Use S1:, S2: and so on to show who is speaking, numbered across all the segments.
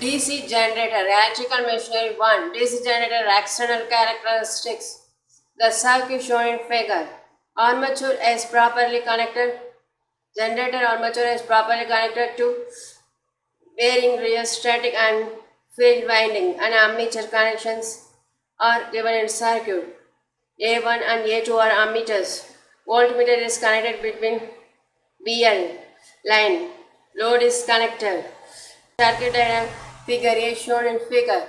S1: DC generator, electrical machinery 1. DC generator external characteristics. The circuit shown in figure. Armature is properly connected. Generator armature is properly connected to bearing, rheostatic and field winding, and ammeter connections are given in circuit. A1 and A2 are ammeters. Voltmeter is connected between BL line. Load is connected. Circuit diagram figure A shown in figure.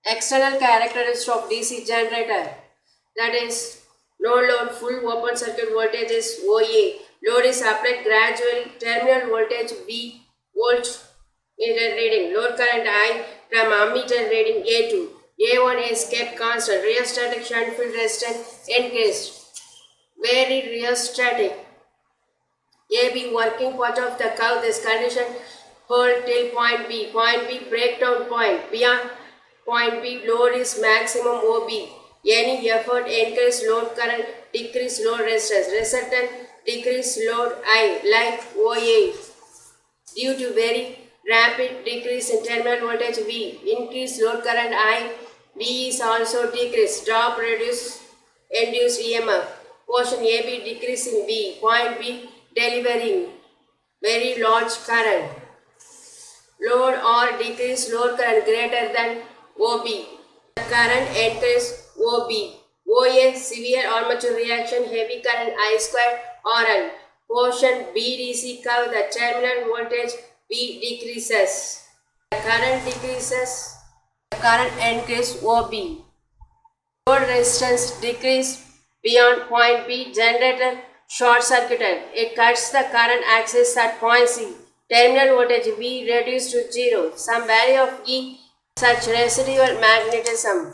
S1: External characteristics of DC generator, that is no load, full open circuit voltage is OA. Load is applied gradually. Terminal voltage V, voltmeter reading. Load current I from ammeter reading A2. A1 is kept constant. Rheostatic shunt field resistance increased. Very rheostatic. AB working part of the curve. This condition hold till point B. Point B breakdown point. Beyond point B load is maximum OB. Any effort increase load current, decrease load resistance. Resultant decrease load I like OA. Due to very rapid decrease in terminal voltage V, increase load current I, V is also decreased. Drop reduce induced EMF. Portion AB decreasing V. Point B delivering very large current. Load or decrease load current greater than OB. The current enters OB. OA severe armature reaction, heavy current I square RL. Portion BDC curve, the terminal voltage V decreases. The current decreases. The current increase OB. Load resistance decrease beyond point B. Generator short circuited. It cuts the current axis at point C. Terminal voltage V reduced to 0. Some value of E, such residual magnetism.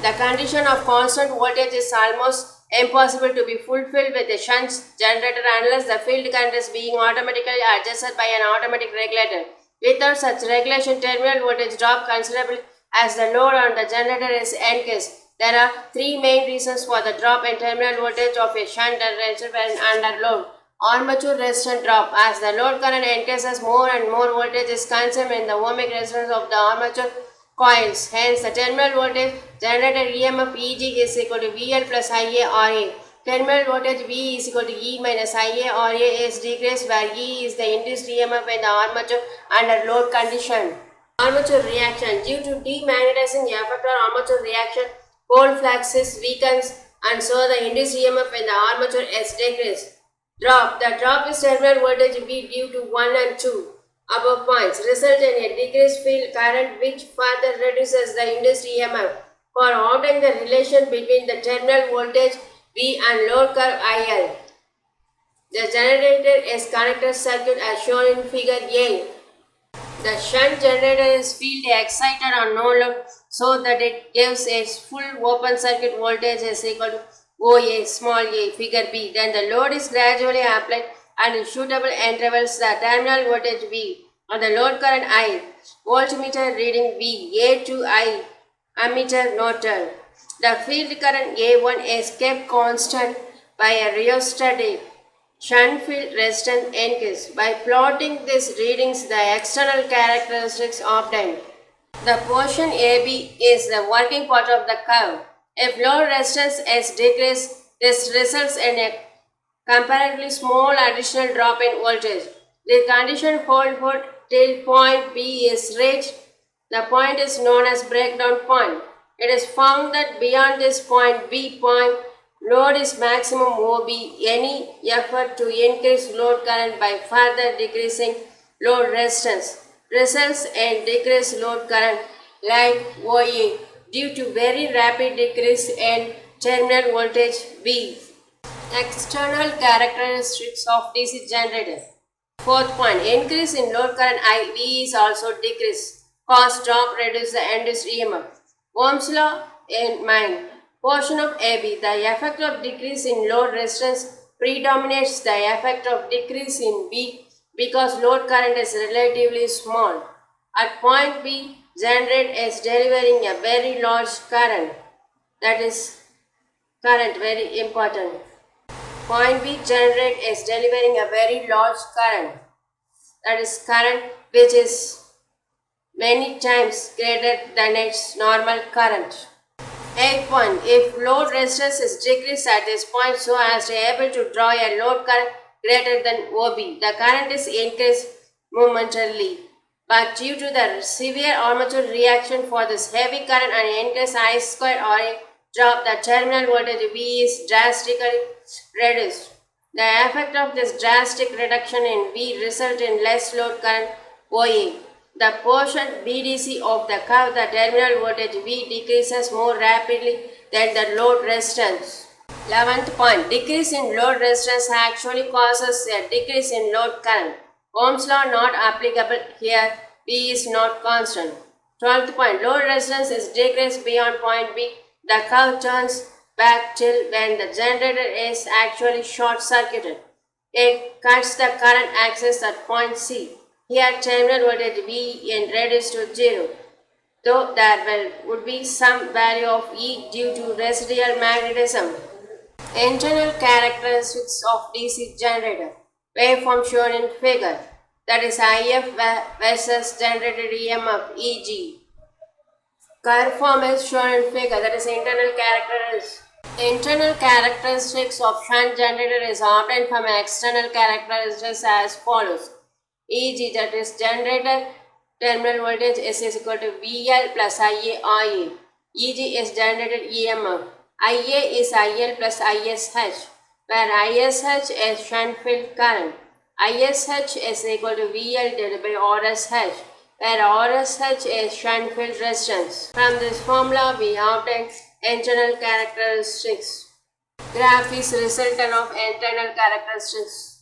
S1: The condition of constant voltage is almost impossible to be fulfilled with a shunt generator unless the field current is being automatically adjusted by an automatic regulator. Without such regulation, terminal voltage drop considerably as the load on the generator is increased. There are three main reasons for the drop in terminal voltage of a shunt generator when under load. Armature resistance drop. As the load current increases, more and more voltage is consumed in the ohmic resistance of the armature coils. Hence, the terminal voltage generated EMF EG is equal to VL plus IA RA. Terminal voltage V is equal to E minus IA RA is decreased, where E is the induced EMF in the armature under load condition. Armature reaction. Due to demagnetizing effect on armature reaction, pole flux weakens and so the induced EMF in the armature is decreased. Drop. The drop is terminal voltage V due to 1 and 2 above points, result in a decreased field current which further reduces the induced EMF. For obtaining the relation between the terminal voltage V and load curve IL, the generator is connected circuit as shown in figure A. The shunt generator is field excited on no load so that it gives a full open circuit voltage is equal to OA small a figure B. Then the load is gradually applied and in suitable intervals the terminal voltage V or the load current I, voltmeter reading V, A2 I, ammeter noted. The field current A1 is kept constant by a rheostatic shunt field resistance increase. By plotting these readings, the external characteristics obtained. The portion AB is the working part of the curve. If load resistance is decreased, this results in a comparatively small additional drop in voltage. The condition hold till point B is reached. The point is known as breakdown point. It is found that beyond this point B point, load is maximum OB. Any effort to increase load current by further decreasing load resistance results in decreased load current like OA due to very rapid decrease in terminal voltage V. External characteristics of DC generator. Fourth point, increase in load current IV is also decreased. Cause drop reduce the induced EMF. Ohm's law in mind. Portion of AB, the effect of decrease in load resistance predominates the effect of decrease in B because load current is relatively small. At point B, generator is delivering a very large current. That is current, very important. Point B generator is delivering a very large current. That is current which is many times greater than its normal current. 8. If load resistance is decreased at this point so as to be able to draw a load current greater than OB, the current is increased momentarily. But due to the severe armature reaction for this heavy current and increase I square or a drop, the terminal voltage V is drastically reduced. The effect of this drastic reduction in V result in less load current OA. The portion BDC of the curve, the terminal voltage V decreases more rapidly than the load resistance. 11th point. Decrease in load resistance actually causes a decrease in load current. Ohm's law not applicable here. V is not constant. 12th point. Load resistance is decreased beyond point B. The curve turns back till when the generator is actually short circuited. It cuts the current access at point C. Here terminal voltage V is reduced to 0, though there would be some value of E due to residual magnetism. Internal characteristics of DC generator. Waveform shown in figure, that is IF versus generated EMF EG. Curve form is shown in figure, that is internal characteristics. Internal characteristics of shunt generator is obtained from external characteristics as follows. E.g. that is generator terminal voltage is equal to VL plus IA RA. E.g. is generated EMF. IA is IL plus ISH, where ISH is shunt field current. ISH is equal to VL divided by RSH, where RSH is shunt field resistance. From this formula, we obtain internal characteristics. Graph is resultant of internal characteristics.